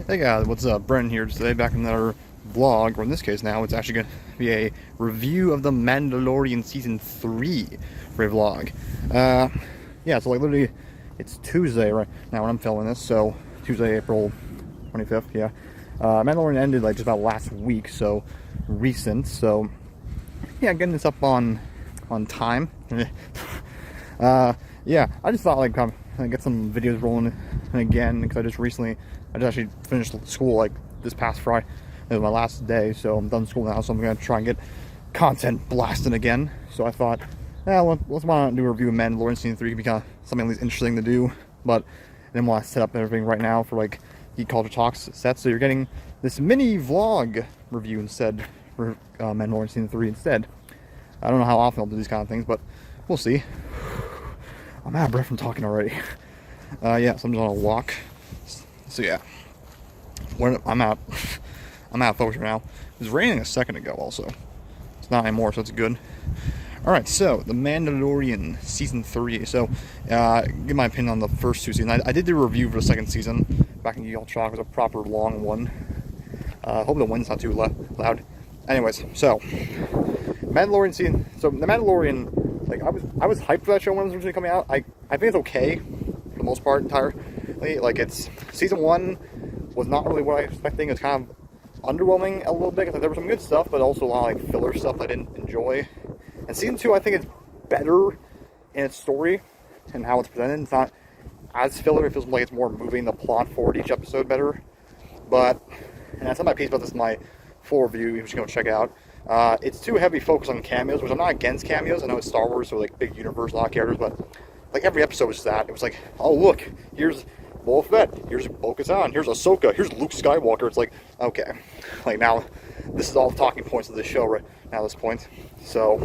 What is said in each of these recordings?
Hey guys, what's up? Brennan here today, back in another vlog, or in this case now, it's actually going to be a review of the Mandalorian Season 3 for a vlog. Yeah, so like literally, it's Tuesday right now when I'm filming this, so Tuesday, April 25th, yeah. Mandalorian ended like just about last week, so recent, so yeah, getting this up on time. Yeah, I just thought like get some videos rolling again, because I just actually finished school like this past Friday. It was my last day, so I'm done school now, so I'm gonna try and get content blasting again. So I thought, let's why not do a review of Mandalorian Season 3, because kind of something at least interesting to do, but I didn't want to set up everything right now for like Geek Culture Talks set, so you're getting this mini vlog review instead for Mandalorian Season 3 instead. I don't know how often I'll do these kind of things, but we'll see. I'm out of breath from talking already. Yeah, so I'm just on a walk. So yeah, I'm out of focus right now. It was raining a second ago also. It's not anymore, so it's good. Alright, so The Mandalorian Season 3. So, give my opinion on the first two seasons. I did do a review for the second season back in Geek Culture Talk. It was a proper long one. Hope the wind's not too loud. Anyways, so Mandalorian Season. So The Mandalorian, like I was hyped for that show when it was originally coming out. I think it's okay for the most part entirely. Like it's Season 1 was not really what I was expecting. It was kind of underwhelming a little bit, because there was some good stuff, but also a lot of like filler stuff I didn't enjoy. And Season 2, I think it's better in its story and how it's presented. It's not as filler. It feels like it's more moving the plot forward each episode better. But, and I said my piece about this in my full review, you should go check it out. It's too heavy focus on cameos, which I'm not against cameos. I know it's Star Wars, so like big universe, a lot of characters, but like every episode was that. It was like, oh look, here's Boba Fett, here's Bo-Katan, here's Ahsoka, here's Luke Skywalker. It's like, okay, like now, this is all the talking points of the show right now at this point. So,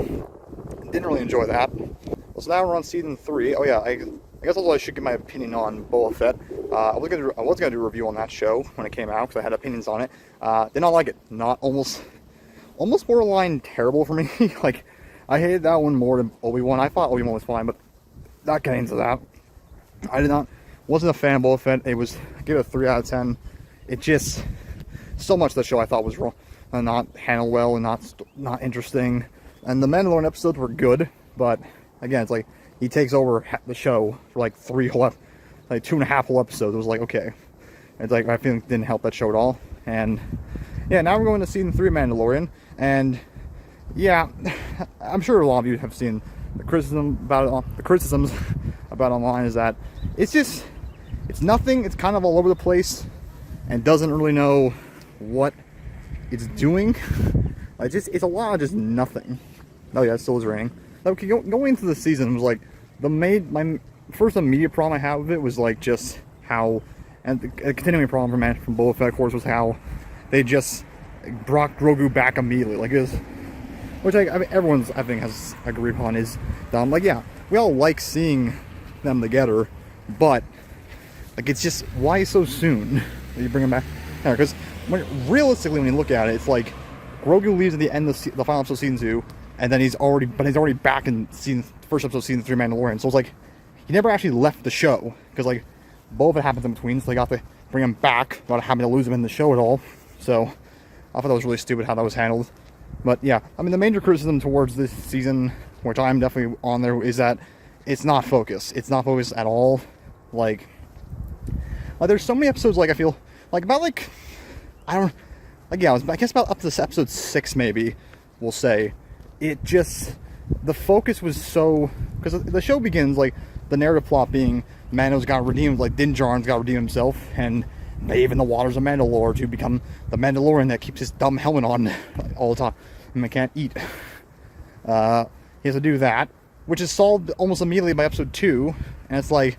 didn't really enjoy that. Well, so now we're on Season 3. Oh yeah, I guess also I should give my opinion on Boba Fett. I was gonna do a review on that show when it came out, because I had opinions on it. Did not like it. Not almost borderline terrible for me. Like, I hated that one more than Obi-Wan. I thought Obi-Wan was fine, but not getting into that. Wasn't a fan of Boba Fett. It was, I give it a 3 out of 10. It just, so much of the show I thought was wrong, and not handled well, and not interesting. And the Mandalorian episodes were good, but again, it's like he takes over the show for like 2.5 whole episodes. It was like, okay, it's like I feel like it didn't help that show at all. And yeah, now we're going to Season 3 of Mandalorian, and yeah, I'm sure a lot of you have seen the criticisms about it online, is that it's nothing. It's kind of all over the place and doesn't really know what it's doing. Like it's a lot of just nothing. Oh yeah, it still is raining. Okay, going into the season was like my first immediate problem I had with it was like just how, and a continuing problem from Boba Fett, of course, was how they just brought Grogu back immediately. Like which I mean, everyone's, I think, has agreed upon is dumb. Like, yeah, we all like seeing them together, but like it's just, why so soon that you bring them back? Because realistically, when you look at it, it's like Grogu leaves at the end of the final episode of Season 2, and then he's already back in first episode of Season 3 Mandalorian. So it's like he never actually left the show, because like both of it happens in between, so they got to bring him back without having to lose him in the show at all. So I thought that was really stupid how that was handled. But yeah, I mean, the major criticism towards this season, which I'm definitely on there, is that it's not focused. It's not focused at all. Like there's so many episodes, like I feel like about like, I guess about up to this episode 6 maybe, we'll say, it just, the focus was so, because the show begins like the narrative plot being Mando's got redeemed, like Din Djarin's got redeemed himself, and bathe in the waters of Mandalore to become the Mandalorian that keeps his dumb helmet on all the time and can't eat. He has to do that, which is solved almost immediately by episode 2, and it's like,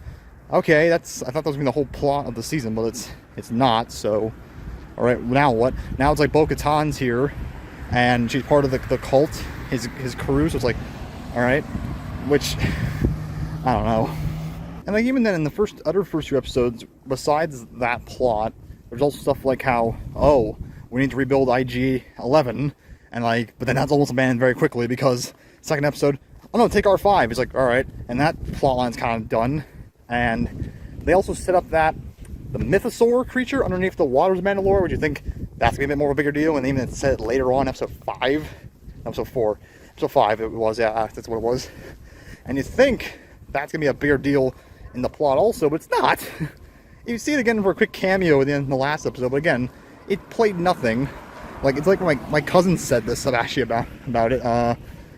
okay, I thought that was gonna be the whole plot of the season, but it's not. So, all right, now what? Now it's like Bo-Katan's here, and she's part of the cult, his crew. So it's like, all right, which I don't know. And like even then, in the first 2 episodes, besides that plot, there's also stuff like how, oh, we need to rebuild IG-11, and like, but then that's almost abandoned very quickly, because second episode, oh no, take R5. It's like, all right, and that plot line's kind of done. And they also set up that the mythosaur creature underneath the waters of Mandalore, would you think that's gonna be a bit more of a bigger deal? And they even said it later on, episode 5, episode 4, episode 5 it was, yeah, that's what it was. And you think that's gonna be a bigger deal in the plot also, but it's not. You see it again for a quick cameo at the end of the last episode, but again, it played nothing. Like, it's like my cousin said this actually about it.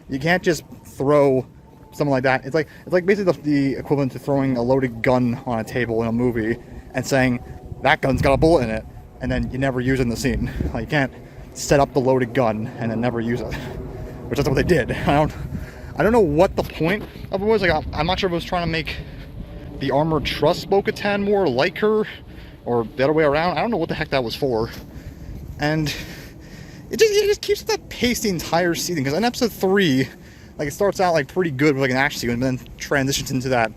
You can't just throw something like that. It's like basically the equivalent to throwing a loaded gun on a table in a movie and saying that gun's got a bullet in it, and then you never use it in the scene. Like, you can't set up the loaded gun and then never use it, which is what they did. I don't know what the point of it was. Like, I'm not sure if it was trying to make the armor trust Bo-Katan more like her, or the other way around. I don't know what the heck that was for. And it just keeps that pace the entire season, because in episode 3, like, it starts out like pretty good with like an action sequence, but then transitions into that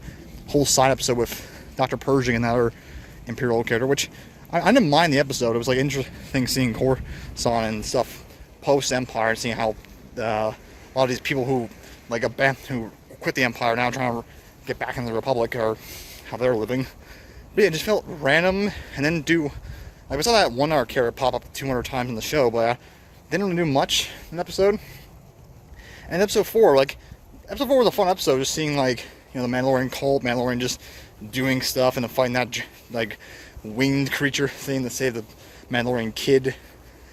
whole side episode with Dr. Pershing and that other Imperial character, which I didn't mind the episode. It was like interesting seeing Coruscant and stuff post Empire, seeing how a lot of these people who who quit the Empire now trying to get back into the Republic, or how they're living. But yeah, it just felt random. And then like, we saw that 1 hour character pop up 200 times in the show, but didn't really do much in the episode. And episode 4, like, episode 4 was a fun episode, just seeing, like, you know, the Mandalorian cult, Mandalorian just doing stuff, and then fighting that, like, winged creature thing to save the Mandalorian kid.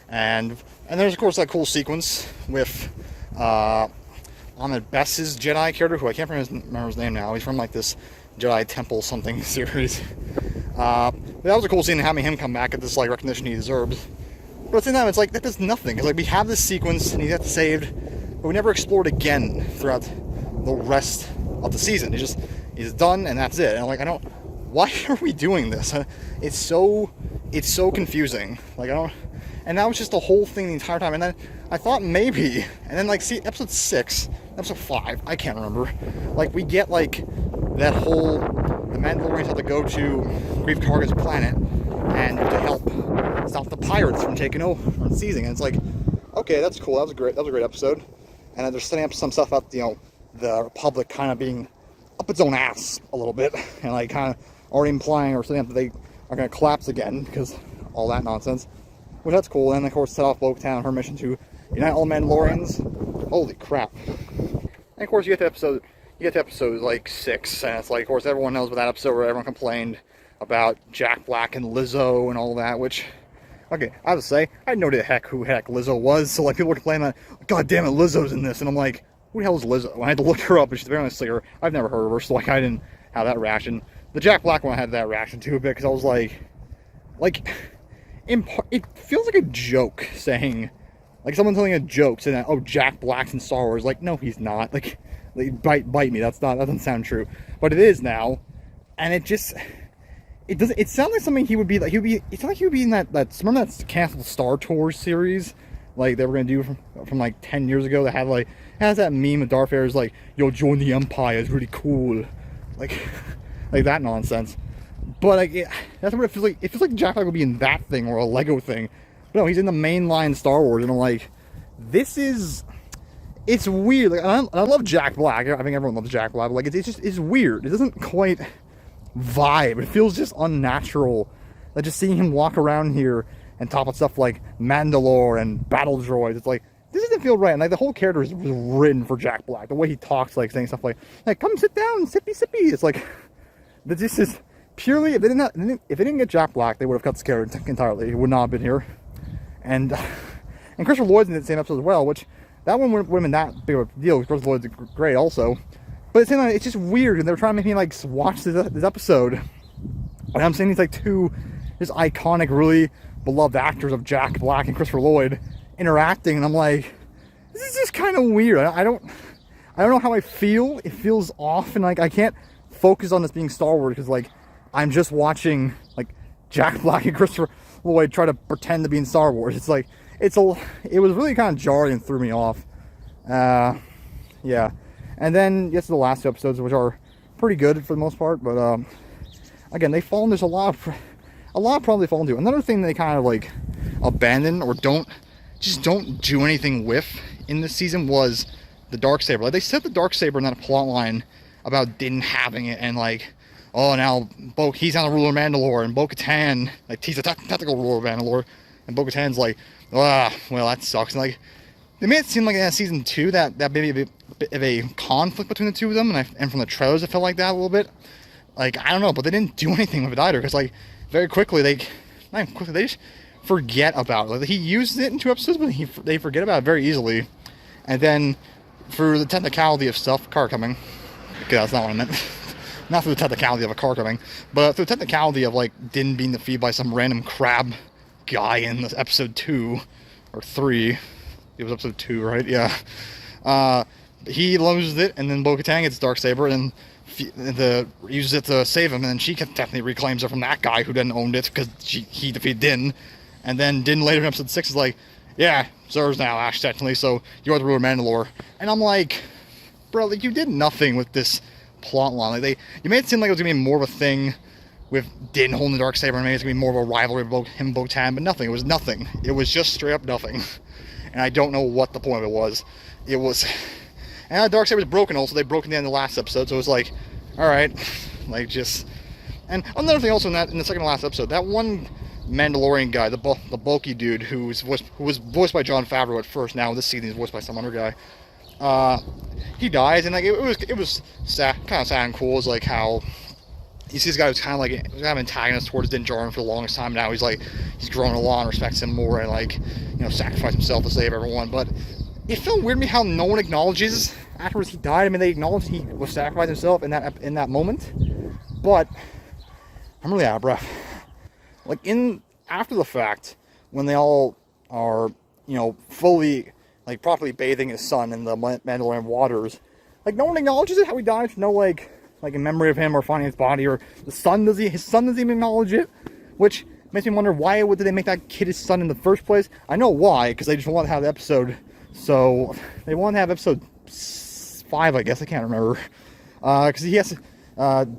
And there's, of course, that cool sequence with Ahmed Bess's Jedi character, who I can't remember his name now. He's from, like, this Jedi Temple something series. But that was a cool scene, having him come back at this, like, recognition he deserves. But at the same time, it's like, that does nothing. It's like, we have this sequence, and he gets saved, but we never explored again throughout the rest of the season. He's done, and that's it. And I'm like, why are we doing this? It's so confusing. Like, and that was just the whole thing the entire time. And then I thought maybe, and then, like, see, episode 6, episode 5, I can't remember. Like, we get, like, that whole, the Mandalorians have to go to Grief Karga's planet and to help stop the pirates from taking over, from seizing. And it's like, okay, that's cool. That was a great episode. And then they're setting up some stuff about, you know, the Republic kind of being up its own ass a little bit, and like kind of already implying or setting up that they are going to collapse again because all that nonsense. Which, that's cool. And of course, set off Bo-Katan on her mission to unite all Mandalorians. Holy crap! And of course, you get to episode like 6, and it's like, of course, everyone knows about that episode where everyone complained about Jack Black and Lizzo and all that, which, okay, I have to say, I didn't know who the heck Lizzo was, so like, people were complaining that, God damn it, Lizzo's in this, and I'm like, who the hell is Lizzo? And I had to look her up, and she's a very nice singer. I've never heard of her, so like, I didn't have that reaction. The Jack Black one I had that reaction to a bit, because I was like, it feels like a joke saying, like someone telling a joke saying that, oh, Jack Black's in Star Wars. Like, no, he's not. Like bite me. That doesn't sound true, but it is now, and it sounds like something he would be. Like, it sounds like he would be in that remember that canceled Star Tours series, like they were gonna do from like 10 years ago, that had like, has that meme of Darth Vader's like, yo, join the Empire, it's really cool, like that nonsense. But like, that's what it feels like. It feels like Jack Black would be in that thing, or a Lego thing. But no, he's in the mainline Star Wars, and I'm like, it's weird. Like, I love Jack Black. I think everyone loves Jack Black. But like, it's weird. It doesn't quite vibe. It feels just unnatural. Like, just seeing him walk around here and talk about stuff like Mandalore and battle droids. It's like, this doesn't feel right. And like, the whole character was written for Jack Black. The way he talks, like saying stuff like come sit down, sippy sippy. It's like, this is purely, if they didn't get Jack Black, they would have cut this character entirely. He would not have been here. And Christopher Lloyd's in the same episode as well, which that one wouldn't have been that big of a deal, because Christopher Lloyd's great also. But at the same time, it's just weird, and they're trying to make me like watch this episode. And I'm seeing these like two just iconic, really beloved actors of Jack Black and Christopher Lloyd interacting, and I'm like, this is just kind of weird. I don't know how I feel. It feels off, and like, I can't focus on this being Star Wars, because like, I'm just watching like Jack Black and Christopher Lloyd try to pretend to be in Star Wars. It's like, it was really kind of jarring and threw me off. Yeah. And then gets to the last 2 episodes, which are pretty good for the most part, but again, they fall. There's a lot of problems they fall into. Another thing they kind of like abandon, or don't do anything with in this season, was the Darksaber. Like, they set the Darksaber in that plot line about Din having it, and like, oh, now he's on the ruler of Mandalore, and Bo-Katan, like, he's the technical ruler of Mandalore, and Bo-Katan's like, ah, well, that sucks. And, like, they made it seem like in season 2 that maybe a bit of a conflict between the two of them, and from the trailers it felt like that a little bit. Like, I don't know, but they didn't do anything with it either, because, like, very quickly, they just forget about it. Like, he used it in 2 episodes, but they forget about it very easily. And then, through the technicality of stuff, car coming, okay, that's not what I meant. Not through the technicality of a car coming, but through the technicality of, like, Din being defeated by some random crab guy in this episode 2, or 3. It was episode 2, right? Yeah. He loses it, and then Bo-Katan gets Darksaber, and uses it to save him, and then she technically reclaims it from that guy who then owned it, because he defeated Din. And then Din later in episode 6 is like, yeah, it's ours now, Ash, technically, so you are the ruler of Mandalore. And I'm like, bro, like, you did nothing with this plot line. Like, you made it seem like it was going to be more of a thing with Din holding the Darksaber, and maybe it's going to be more of a rivalry with him and Bo-Katan, but nothing. It was nothing. It was just straight up nothing. And I don't know what the point of it was. It was... And the Darksaber was broken also. They broke it in the end of the last episode, so it was like, alright, like, just... And another thing also in the second to last episode, that one Mandalorian guy, the bulky dude who was voiced by Jon Favreau at first, now this season he's voiced by some other guy, he dies, and like, it was sad, kind of sad and cool. It's like how you see this guy who's kind of like an antagonist towards Din Djarin for the longest time. Now he's like, he's grown a lot and respects him more, and like, you know, sacrificed himself to save everyone. But it felt weird to me how no one acknowledges afterwards he died. I mean, they acknowledged he was sacrificing himself in that moment, but I'm really out of breath. Like, after the fact, when they all are, you know, fully, like, properly bathing his son in the Mandalorian waters, like, no one acknowledges it, how he died. No, like in memory of him, or finding his body, or his son doesn't even acknowledge it, which makes me wonder, why did they make that kid his son in the first place? I know why, because they just wanted to have the episode, so they wanted to have episode 5, I guess, I can't remember, because he has,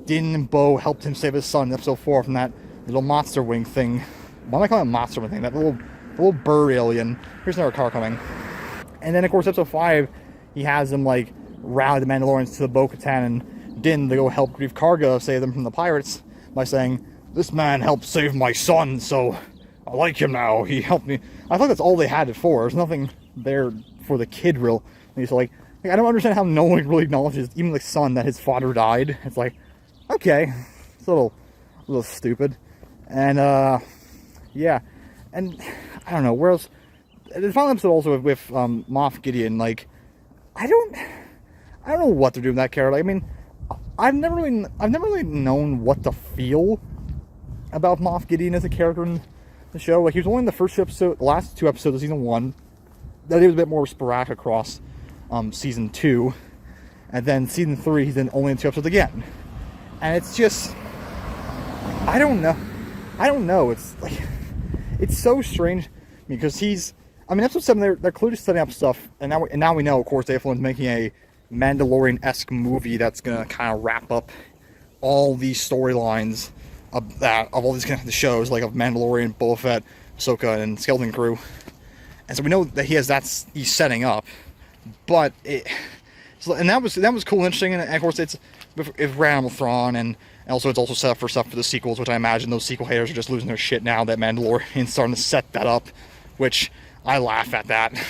Din and Bo helped him save his son in episode 4 from that little monster wing thing. Why am I calling it monster wing thing? That little bird alien. Here's another car coming. And then, of course, episode 5, he has them, like, rally the Mandalorians to the Bo-Katan and Din to go help Greef Karga save them from the pirates by saying, this man helped save my son, so I like him now. He helped me. I thought that's all they had it for. There's nothing there for the kid, real. So, like, I don't understand how no one really acknowledges, even the son, that his father died. It's like, okay, it's a little stupid. And, yeah. And, I don't know, where else? The final episode also with Moff Gideon, like, I don't know what they're doing with that character. I mean, I've never really known what to feel about Moff Gideon as a character in the show. Like, he was only in the last 2 episodes of season 1. Then he was a bit more sporadic across season 2, and then season 3 he's in only in 2 episodes again. And it's just, I don't know. It's like, it's so strange because episode 7 they're clearly setting up stuff, and now we know, of course, Dave Filoni's making a Mandalorian-esque movie that's gonna kind of wrap up all these storylines of all these kind of shows, like of Mandalorian, Boba Fett, Ahsoka, and Skeleton Crew. And so we know that he's setting up, but that was cool and interesting. And of course it's Animal Thrawn, and also it's also set up for stuff for the sequels, which I imagine those sequel haters are just losing their shit now that Mandalorian's starting to set that up, which I laugh at that.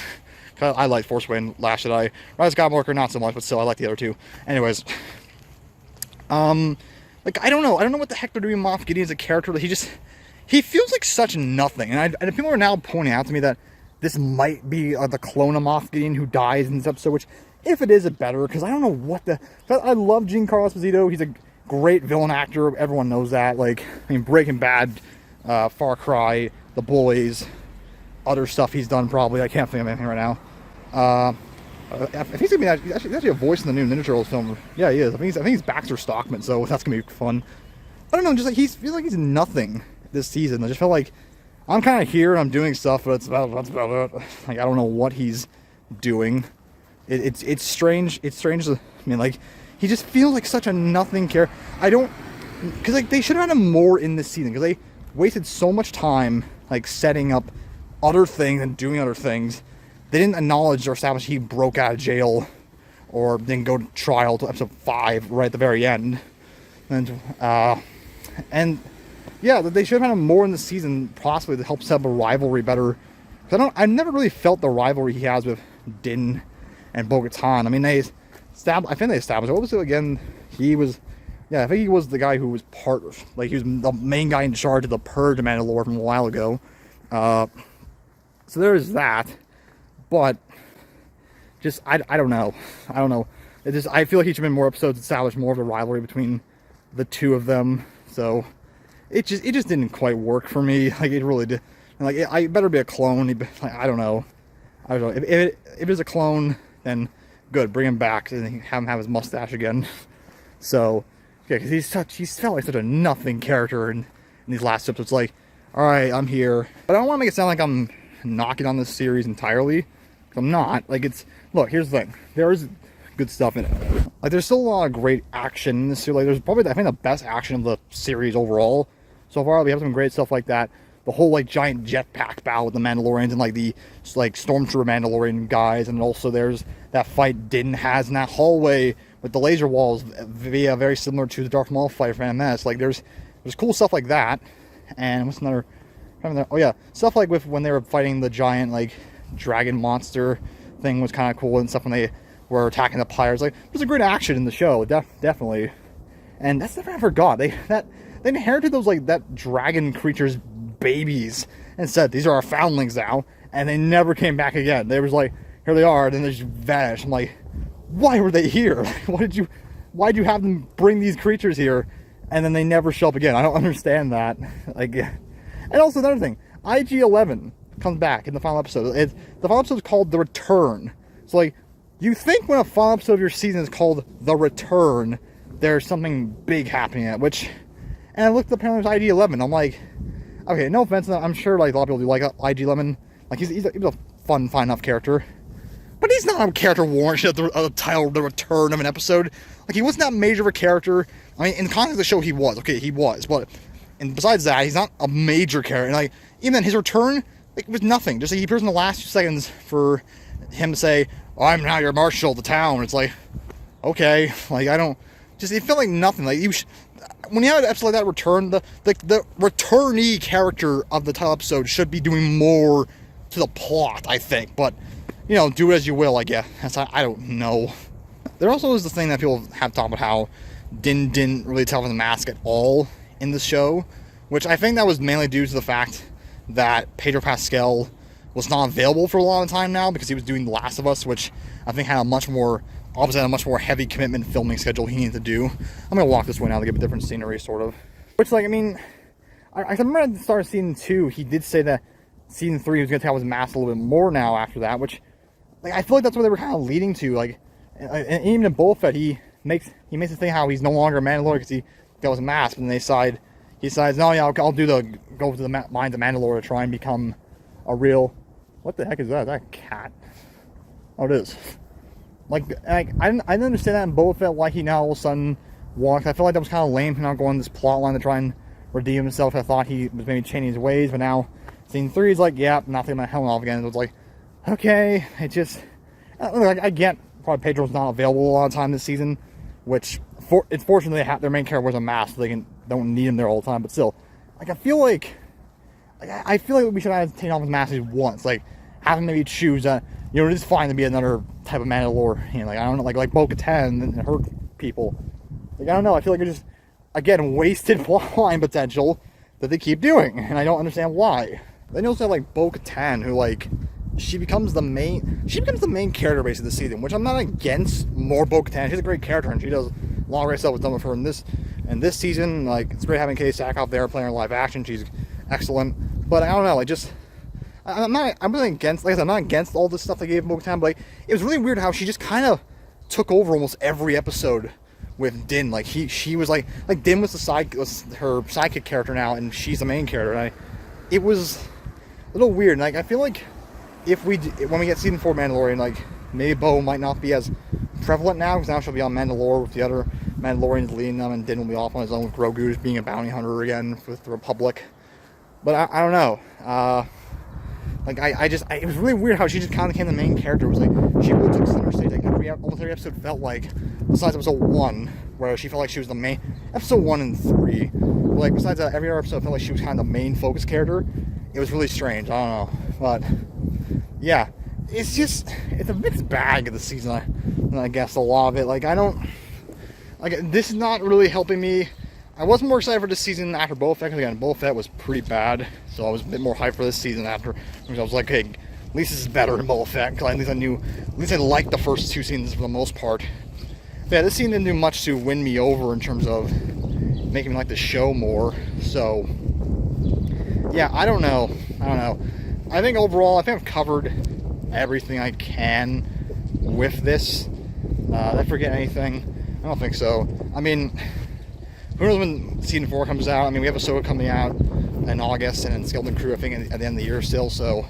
I like Force Awakens, Last Jedi. Rise of Skywalker, not so much, but still, I like the other two. Anyways, like, I don't know what the heck they're doing with Moff Gideon as a character. He feels like such nothing, and people are now pointing out to me that this might be the clone of Moff Gideon who dies in this episode, which, if it is, it's better, because I don't know what I love Giancarlo Esposito. He's a great villain actor, everyone knows that. Like, I mean, Breaking Bad, Far Cry, The Boys, other stuff he's done probably. I can't think of anything right now. I think he's actually a voice in the new Ninja Turtles film. Yeah, he is. I think he's Baxter Stockman, so that's gonna be fun. I don't know, just like feels like he's nothing this season. I just felt like I'm kind of here and I'm doing stuff, but that's about it. Like, I don't know what he's doing. It's strange. It's strange. I mean, like, he just feels like such a nothing character. Because like, they should have had him more in this season, because they wasted so much time like setting up other things and doing other things. They didn't acknowledge or establish he broke out of jail or didn't go to trial till episode 5 right at the very end. And yeah, they should have had him more in the season, possibly to help set up a rivalry better. I never really felt the rivalry he has with Din and Bo-Katan. I mean, I think they established. What was it again? I think he was the guy who was he was the main guy in charge of the Purge of Mandalore from a while ago. So there's that. But just I don't know. I feel like he should have been more episodes to establish more of a rivalry between the two of them. So it just didn't quite work for me. Like, it really did. Like, I better be a clone. I don't know. If it's a clone, then good. Bring him back and have him have his mustache again. So yeah, because he's felt like such a nothing character in these last episodes. Like, all right, I'm here, but I don't want to make it sound like I'm knocking on this series entirely. I'm not. Like, look, here's the thing. There is good stuff in it. Like, there's still a lot of great action in this series. Like, there's probably, I think, the best action of the series overall so far. We have some great stuff like that. The whole, like, giant jetpack battle with the Mandalorians and, like, the, like, Stormtrooper Mandalorian guys. And also there's that fight Din has in that hallway with the laser walls very similar to the Darth Maul fight from MS. Like, there's cool stuff like that. And what's another? Oh, yeah. Stuff like with when they were fighting the giant, like, dragon monster thing was kind of cool. And stuff when they were attacking the pirates. Like, there's a great action in the show, definitely. And that's the thing I forgot. They inherited those, like, that dragon creature's babies and said, these are our foundlings now. And they never came back again. They was like, here they are. And then they just vanished. I'm like, why were they here? Why'd you have them bring these creatures here? And then they never show up again. I don't understand that. Like, and also another thing, IG-11 comes back in the final episode. The final episode is called The Return. So, like, you think when a final episode of your season is called The Return, there's something big happening in it, and I looked up apparently it was IG-11. I'm like, okay, no offense, I'm sure, like, a lot of people do like IG-11. Like, he's a fun enough character. But he's not a character warranted the title, The Return of an episode. Like, he wasn't that major of a character. I mean, in the context of the show, he was. Okay, he was. But, and besides that, he's not a major character. And, like, even then, his return, like, was nothing. Just, like, he appears in the last 2 seconds for him to say, oh, I'm now your marshal of the town. It's like, okay. Like, it felt like nothing. Like, when you have an episode like that return, the returnee character of the title episode should be doing more to the plot, I think. But, you know, do it as you will, I guess. I don't know. There also is the thing that people have talked about how Din didn't really tell him the mask at all in the show, which I think that was mainly due to the fact that Pedro Pascal was not available for a long time now because he was doing The Last of Us, which I think had a much more heavy commitment filming schedule he needed to do. I'm going to walk this way now to give a different scenery, sort of. Which, like, I mean, I remember at the start of Season 2, he did say that Season 3 he was going to tell his mask a little bit more now after that, which, like, I feel like that's what they were kind of leading to. Like, and even in Boba Fett, he makes it think how he's no longer a Mandalorian because he got his mask, and he decides, no, yeah, I'll go to the mines of Mandalore to try and become a real... What the heck is that? Is that a cat? Oh, it is. Like, I didn't understand that in Boba Fett, why he now all of a sudden walks. I feel like that was kind of lame, him not going this plot line to try and redeem himself. I thought he was maybe changing his ways, but now Scene 3 he's like, yeah, not taking my helmet off again. It was like, okay, it just... I get probably Pedro's not available a lot of time this season, which, it's fortunate their main character wears a mask, so they don't need him there all the time, but still, like, I feel like we should have taken off his mask once, like, have him maybe choose, it is fine to be another type of Mandalorian, like, I don't know, like Bo-Katan and her people, like, I don't know, I feel like it's just, again, wasted plotline potential that they keep doing, and I don't understand why. Then you also have, like, Bo-Katan, who, like, she becomes the main character basically this season, which I'm not against more Bo-Katan. She's a great character, and she does a lot of great stuff with done with her in this season. Like, it's great having Katie Sackhoff there playing her live action. She's excellent. But I don't know, like, just... I'm really against... Like I said, I'm not against all this stuff they gave Bo-Katan, but, like, it was really weird how she just kind of took over almost every episode with Din. Like, she was, like Din was her sidekick character now, and she's the main character. And it was a little weird. And, like, I feel like when we get Season 4 Mandalorian, like, maybe Bo might not be as prevalent now, because now she'll be on Mandalore with the other Mandalorians leading them, and Din will be off on his own with Grogu just being a bounty hunter again with the Republic. But I don't know. Like, it was really weird how she just kind of became the main character. It was like, she really took center stage. Like, almost every episode felt like, besides episode 1, where she felt like she was the main, episode 1 and 3. Like, besides that, every other episode felt like she was kind of the main focus character. It was really strange. I don't know. But, yeah. It's a mixed bag of the season, I guess, a lot of it. Like, this is not really helping me. I was more excited for this season after Boba Fett, because again, Boba Fett was pretty bad. So I was a bit more hyped for this season after, because I was like, hey, at least this is better than Boba Fett, because at least I liked the first 2 seasons for the most part. But yeah, this season didn't do much to win me over in terms of making me like the show more. So, yeah, I don't know. I think overall, I've covered everything I can with this. Did I forget anything? I don't think so. I mean, who knows when season 4 comes out? I mean, we have Ahsoka coming out in August, and then Skeleton Crew, I think, at the end of the year still. So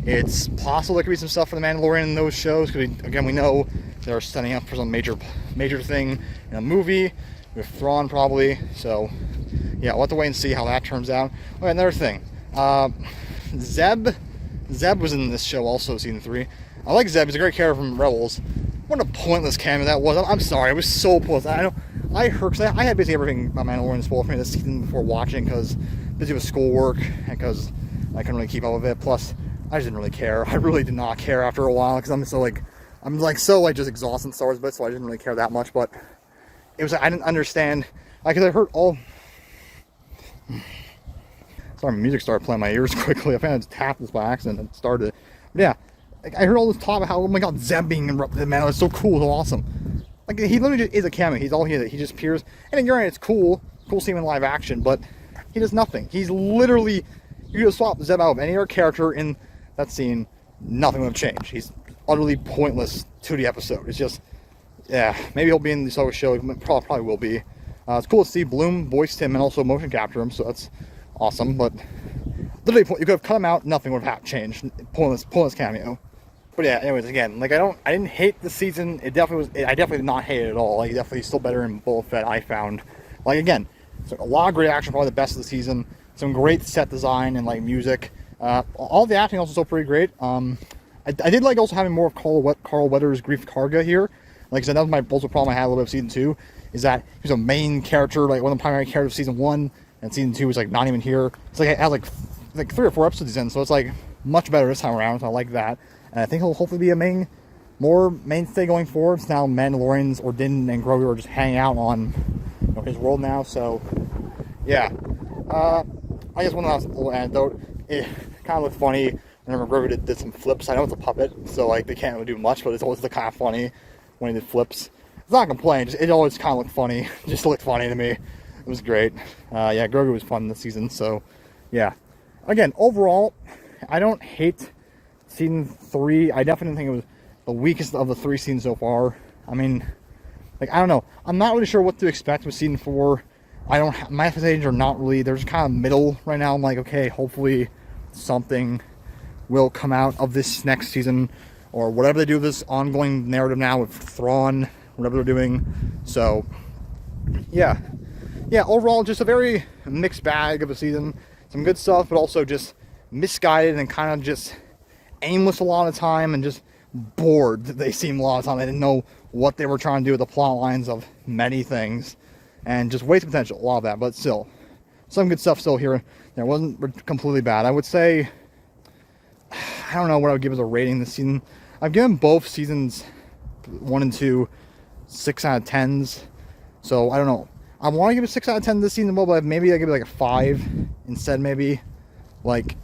it's possible there could be some stuff for the Mandalorian in those shows. Because again, we know they're setting up for some major thing in a movie with Thrawn probably. So yeah, we'll have to wait and see how that turns out. Okay, another thing. Zeb was in this show also, season 3. I like Zeb. He's a great character from Rebels. What a pointless cameo that was. I'm sorry. It was so pointless. I had basically everything about Mandalorian spoiled for me this season before watching, because busy with schoolwork and because I couldn't really keep up with it. Plus, I just didn't really care. I really did not care after a while, because I'm just exhausted in Star Wars bits, so I didn't really care that much. But it was, I didn't understand, because I heard all. Sorry, my music started playing in my ears quickly. I think I just tapped this by accident and it started. But yeah, I heard all this talk about how, oh my god, Zeb being interrupted, man, it's so cool, so awesome. Like, he literally just is a cameo. He's all here. He just appears. And you're right, it's cool seeing him in live action, but he does nothing. He's literally, you could swap Zeb out of any other character in that scene, nothing would have changed. He's utterly pointless to the episode. It's just, yeah, maybe he'll be in the Ahsoka show. He probably will be. It's cool to see Bloom voiced him and also motion capture him, so that's awesome. But literally, you could have cut him out, nothing would have changed. Pointless cameo. But yeah, anyways, again, like, I didn't hate the season. I definitely did not hate it at all. Like, definitely still better in Boba Fett, I found. Like, again, so a lot of great action, probably the best of the season. Some great set design and like music. All the acting also still pretty great. I did like also having more of Carl Weathers' Grief Karga here. Like I said, that was my also problem I had a little bit of season 2, is that he was a main character, like one of the primary characters of season 1, and season 2 was like not even here. It's like it has like 3 or 4 episodes in, so it's like much better this time around. So I like that, and I think he'll hopefully be a more mainstay going forward. Now Mandalorians or Din and Grogu are just hanging out on his world now. So yeah, I guess one last little anecdote. It kind of looked funny whenever Grogu did some flips. I know it's a puppet, so like they can't really do much, but it's always kind of funny when he did flips. It's not a complaint, it always kind of looked funny. It just looked funny to me. It was great. Yeah, Grogu was fun this season, so yeah. Again, overall, I don't hate season 3. I definitely think it was the weakest of the 3 seasons so far. I mean, like, I don't know. I'm not really sure what to expect with season 4. My expectations are not really, they're just kind of middle right now. I'm like, okay, hopefully something will come out of this next season, or whatever they do with this ongoing narrative now with Thrawn, whatever they're doing. So yeah, overall just a very mixed bag of a season. Some good stuff, but also just misguided and kind of just aimless a lot of time, and just bored. They seemed a lot of time. They didn't know what they were trying to do with the plot lines of many things, and just wasted potential, a lot of that. But still, some good stuff still here. It wasn't completely bad. I would say, I don't know what I would give as a rating this season. I've given both seasons 1 and 2 6 out of 10s. So I don't know. I want to give it 6 out of 10 this season, but maybe I give it like a 5 instead. Maybe, like,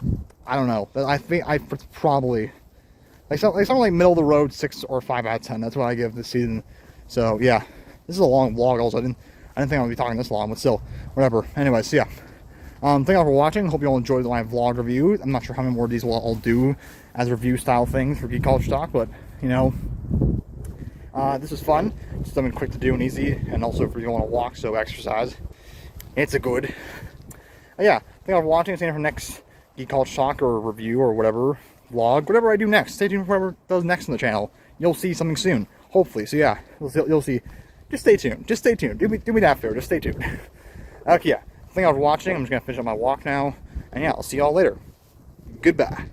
I don't know. But I think I probably something like middle of the road 6 or 5 out of 10. That's what I give this season. So yeah, this is a long vlog. Also, I didn't think I would be talking this long, but still, whatever. Anyways, so yeah. Thank you all for watching. Hope you all enjoyed my vlog review. I'm not sure how many more of these I'll do as review style things for Geek College Talk, but you know, this was fun. Just something quick to do and easy, and also if you want to walk, so exercise. It's a good. Yeah, thank you all for watching. See you for next Geek College Talk or review or whatever vlog, whatever I do next. Stay tuned for whatever does next on the channel. You'll see something soon, hopefully. So yeah, you'll see. Just stay tuned. Just stay tuned. Do me that favor. Just stay tuned. Okay, yeah. Thank you all for watching. I'm just gonna finish up my walk now, and yeah, I'll see y'all later. Goodbye.